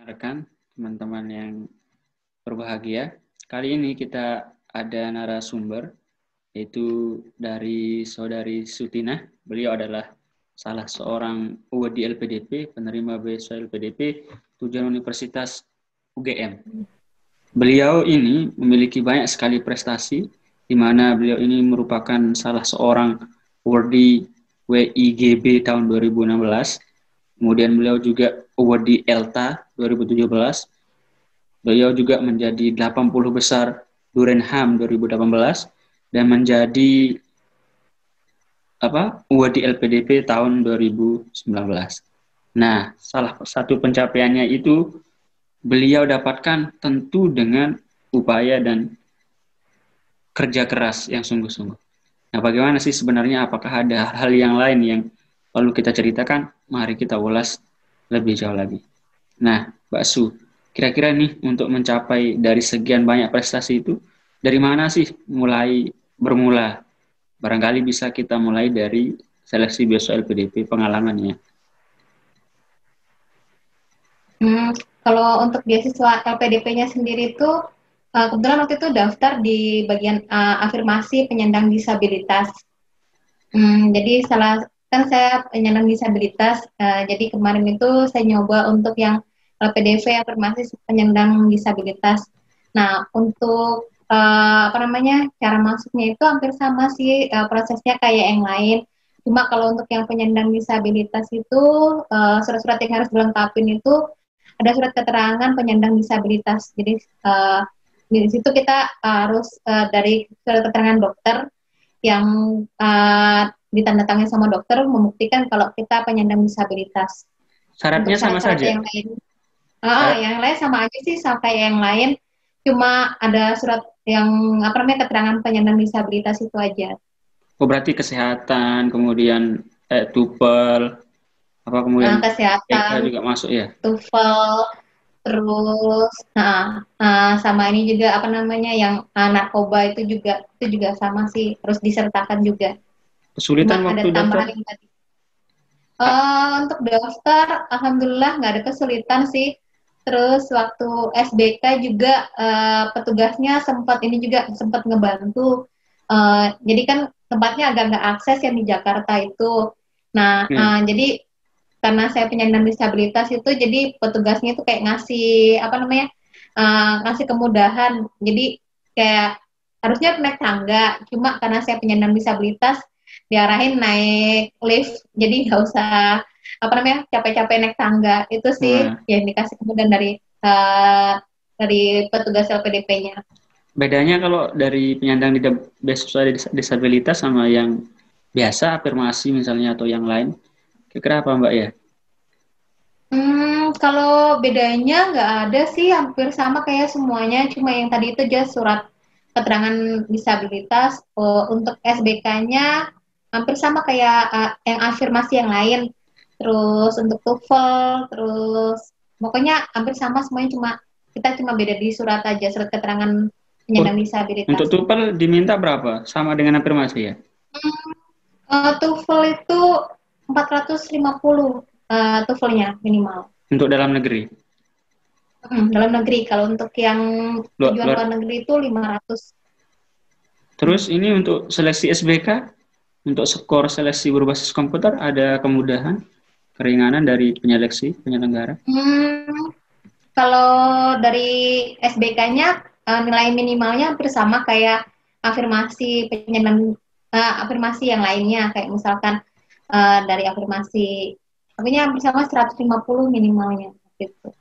Rekan, teman-teman yang berbahagia. Kali ini kita ada narasumber, yaitu dari Saudari Sutina. Beliau adalah salah seorang award di LPDP, penerima beasiswa LPDP, tujuan Universitas UGM. Beliau ini memiliki banyak sekali prestasi, di mana beliau ini merupakan salah seorang awardee WIGB tahun 2016. Kemudian beliau juga awardee ELTA 2017. Beliau juga menjadi 80 besar Durenham 2018 dan menjadi awardee LPDP tahun 2019. Nah, salah satu pencapaiannya itu beliau dapatkan tentu dengan upaya dan kerja keras yang sungguh-sungguh. Nah, bagaimana sih sebenarnya, apakah ada hal yang lain yang perlu kita ceritakan? Mari kita ulas lebih jauh lagi. Nah, Mbak Su, kira-kira nih untuk mencapai dari sekian banyak prestasi itu, dari mana sih bermula? Barangkali bisa kita mulai dari seleksi beasiswa LPDP pengalamannya. Kalau untuk beasiswa LPDP-nya sendiri itu kebetulan waktu itu daftar di bagian afirmasi penyandang disabilitas. Jadi kan saya penyandang disabilitas, jadi kemarin itu saya nyoba untuk yang LPDP afirmasi penyandang disabilitas. Nah, untuk cara masuknya itu hampir sama sih, prosesnya kayak yang lain. Cuma kalau untuk yang penyandang disabilitas itu surat-surat yang harus dilengkapin itu ada surat keterangan penyandang disabilitas. Jadi di situ kita harus dari surat keterangan dokter yang ditandatangani sama dokter membuktikan kalau kita penyandang disabilitas. Syaratnya Untuk sama syarat-syarat saja? yang lain sama aja sih, sama kayak yang lain. Cuma ada surat yang keterangan penyandang disabilitas itu aja. Oh, berarti kesehatan, kemudian TOEFL, kemudian TK Kesehatan, juga masuk ya? TOEFL, terus sama ini juga yang narkoba itu juga sama sih, terus disertakan juga. Kesulitan Cuma ada waktu daftar? tambahan yang tadi. Untuk daftar, alhamdulillah nggak ada kesulitan sih. Terus waktu SBK juga petugasnya sempat ngebantu. Jadi kan tempatnya agak nggak akses yang di Jakarta itu. Nah, Ya. jadi karena saya penyandang disabilitas itu, jadi petugasnya itu kayak ngasih kemudahan. Jadi kayak harusnya naik tangga, cuma karena saya penyandang disabilitas diarahin naik lift, jadi nggak usah capek-capek naik tangga. Itu sih Wah. yang dikasih kemudahan dari petugas LPDP-nya. Bedanya kalau dari penyandang beasiswa disabilitas sama yang biasa, afirmasi misalnya, atau yang lain, kira-kira apa Mbak ya? Kalau bedanya nggak ada sih, hampir sama kayak semuanya. Cuma yang tadi itu just surat keterangan disabilitas. Untuk SBK-nya hampir sama kayak yang afirmasi yang lain. Terus untuk TOEFL, terus pokoknya hampir sama semuanya. Kita cuma beda di surat aja, surat keterangan Oh, penyandang untuk disabilitas. TOEFL diminta berapa? Sama dengan afirmasi ya? TOEFL itu 450 TOEFL-nya minimal. Untuk dalam negeri? Dalam negeri. Kalau untuk yang Luar, tujuan luar luar. negeri itu 500. Terus ini untuk seleksi SBK, untuk skor seleksi berbasis komputer, ada kemudahan, keringanan dari penyeleksi, penyelenggara? Kalau dari SBK-nya nilai minimalnya hampir sama kayak afirmasi yang lainnya, kayak misalkan dari afirmasi, artinya hampir sama 150 minimalnya gitu.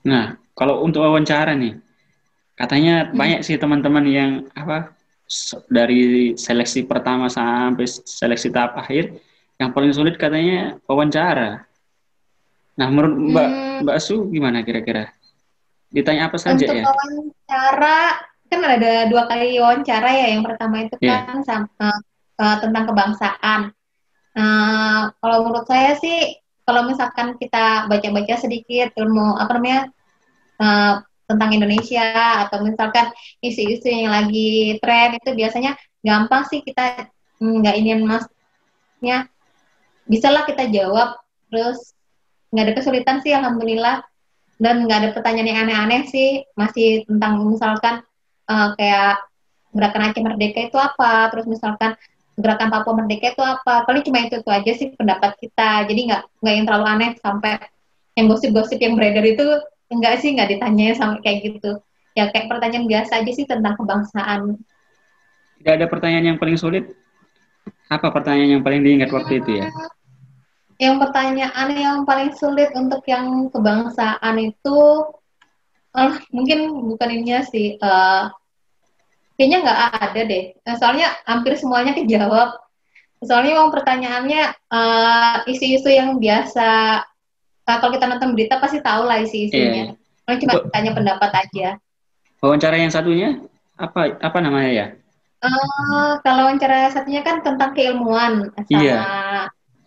Nah, kalau untuk wawancara nih, katanya banyak sih teman-teman yang dari seleksi pertama sampai seleksi tahap akhir, yang paling sulit katanya wawancara. Nah, menurut Mbak Hmm, Mbak Su gimana kira-kira? Ditanya apa saja untuk ya? wawancara kan ada 2 kali wawancara ya. Yang pertama itu Ya, kan tentang kebangsaan. Kalau menurut saya sih, kalau misalkan kita baca-baca sedikit ilmu uh, tentang Indonesia, atau misalkan isu-isu yang lagi tren itu biasanya gampang sih kita nggak ini masnya, bisalah kita jawab. Terus nggak ada kesulitan sih, alhamdulillah. Dan nggak ada pertanyaan yang aneh-aneh sih, masih tentang misalkan kayak gerakan Aceh Merdeka itu apa, terus misalkan gerakan Papua Merdeka itu apa, paling cuma itu aja sih pendapat kita, jadi nggak yang terlalu aneh sampai yang gosip-gosip yang beredar itu enggak sih, nggak ditanya sampai kayak gitu, ya kayak pertanyaan biasa aja sih tentang kebangsaan. Tidak ada pertanyaan yang paling sulit. Apa pertanyaan yang paling diingat waktu itu ya? Yang pertanyaan yang paling sulit untuk yang kebangsaan itu mungkin bukan ininya sih, kayaknya nggak ada deh. Soalnya hampir semuanya kejawab. Soalnya memang pertanyaannya isu-isu yang biasa. Kalau kita nonton berita pasti tahu lah Iya, isi-isunya. iya. Paling cuma tanya pendapat aja. Wawancara yang satunya apa namanya ya? Kalau wawancara satunya kan tentang keilmuan sama Iya.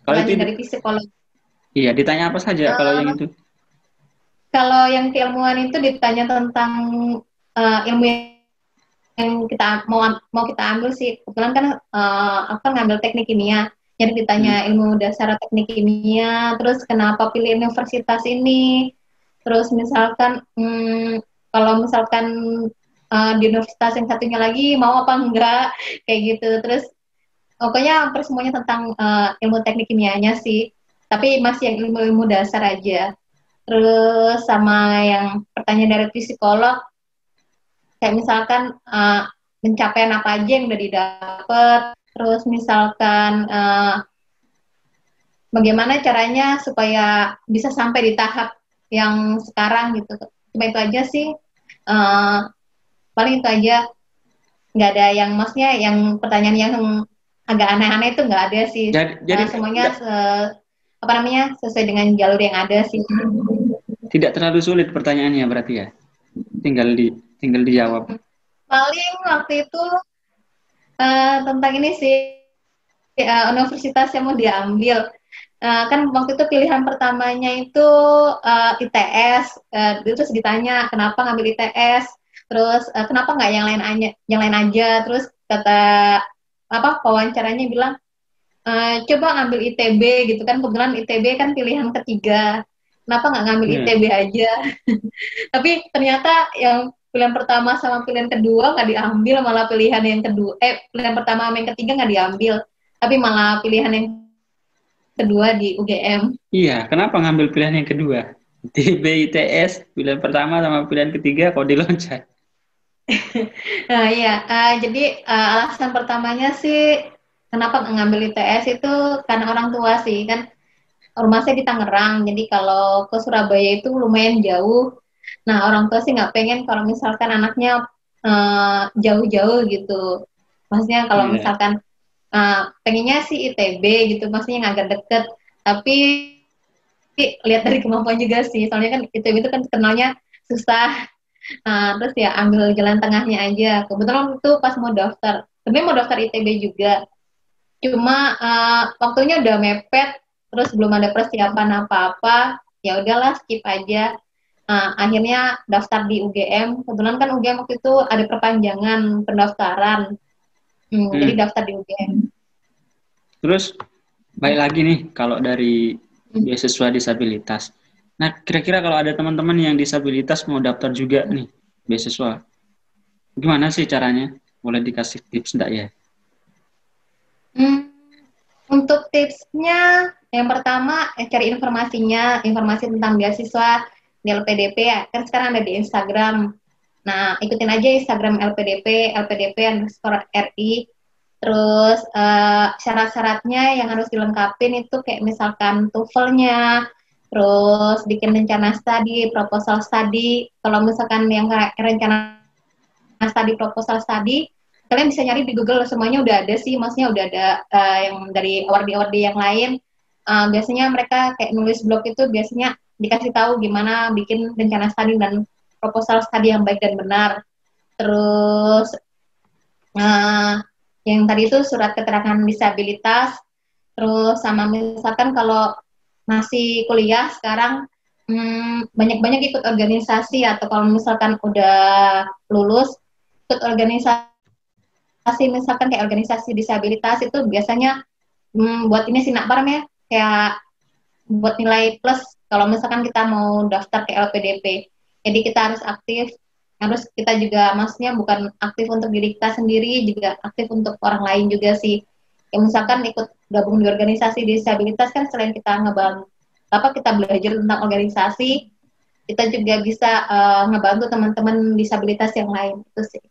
Kalau itu pertanyaan dari psikolog. iya, ditanya apa saja kalau yang Eh, itu? Kalau yang keilmuan itu ditanya tentang ilmu yang kita mau kita ambil sih. Kebetulan kan aku kan ngambil teknik kimia, jadi ditanya Hmm. ilmu dasar teknik kimia, terus kenapa pilih universitas ini, terus misalkan kalau misalkan di universitas yang satunya lagi mau apa enggak, kayak gitu. Terus pokoknya hampir semuanya tentang ilmu teknik kimianya sih, tapi masih yang ilmu-ilmu dasar aja. Terus sama yang pertanyaan dari psikolog, kayak misalkan pencapaian apa aja yang udah didapat, terus misalkan bagaimana caranya supaya bisa sampai di tahap yang sekarang gitu. Cuma itu aja sih, uh, paling itu aja, nggak ada yang maksudnya yang pertanyaan yang agak aneh-aneh itu nggak ada sih. Jadi Semuanya apa namanya sesuai dengan jalur yang ada sih. tidak terlalu sulit pertanyaannya berarti ya. Tinggal dijawab. Paling waktu itu tentang ini sih, universitas yang mau diambil. Kan waktu itu pilihan pertamanya itu ITS, terus ditanya kenapa ngambil ITS, terus kenapa nggak yang lain aja, terus kata apa wawancaranya bilang coba ngambil ITB gitu kan, kebetulan ITB kan pilihan ketiga, kenapa nggak ngambil Hmm. ITB aja. Tapi ternyata yang pilihan pertama sama pilihan kedua nggak diambil, malah pilihan yang kedua pilihan pertama sama yang ketiga nggak diambil, tapi malah pilihan yang kedua di UGM. Iya, kenapa ngambil pilihan yang kedua? Di BITS, pilihan pertama sama pilihan ketiga kok diloncat. Nah iya, jadi alasan pertamanya sih kenapa nggak ngambil ITS itu karena orang tua sih, kan rumah saya di Tangerang, jadi kalau ke Surabaya itu lumayan jauh. Nah orang tua sih nggak pengen kalau misalkan anaknya jauh-jauh gitu. Maksudnya kalau Iya. misalkan pengennya sih ITB gitu, maksudnya yang agak deket. Tapi lihat dari kemampuan juga sih, soalnya kan ITB itu kan kenalnya susah. Terus ya ambil jalan tengahnya aja. Kebetulan itu pas mau daftar, sebenarnya mau daftar ITB juga. Cuma waktunya udah mepet, terus belum ada persiapan apa-apa. Ya udahlah skip aja. Akhirnya daftar di UGM. Kebetulan kan UGM waktu itu ada perpanjangan pendaftaran. Jadi Hmm. daftar di UGM. Terus baik lagi nih kalau dari beasiswa disabilitas. Nah, kira-kira kalau ada teman-teman yang disabilitas mau daftar juga nih beasiswa, gimana sih caranya? Boleh dikasih tips enggak ya? Hmm, untuk tipsnya, yang pertama cari informasinya, informasi tentang beasiswa di LPDP ya. Kan sekarang ada di Instagram. Nah, ikutin aja Instagram LPDP underscore RI. Terus syarat-syaratnya yang harus dilengkapin itu kayak misalkan TOEFL-nya, terus bikin rencana studi, proposal studi. Kalau misalkan yang kayak rencana studi, proposal studi, kalian bisa nyari di Google, semuanya udah ada sih, maksudnya udah ada yang dari award-award yang lain. Biasanya mereka kayak nulis blog itu biasanya dikasih tahu gimana bikin rencana studi dan proposal studi yang baik dan benar. Terus uh, yang tadi itu surat keterangan disabilitas, terus sama misalkan kalau masih kuliah sekarang banyak-banyak ikut organisasi, atau kalau misalkan udah lulus ikut organisasi, misalkan kayak organisasi disabilitas itu biasanya buat ini sih nak ya, kayak buat nilai plus kalau misalkan kita mau daftar ke LPDP. Jadi kita harus aktif, harus kita juga maksudnya bukan aktif untuk diri kita sendiri, juga aktif untuk orang lain juga sih. Ya misalkan ikut gabung di organisasi disabilitas kan selain kita ngebantu apa kita belajar tentang organisasi, kita juga bisa ngebantu teman-teman disabilitas yang lain itu sih.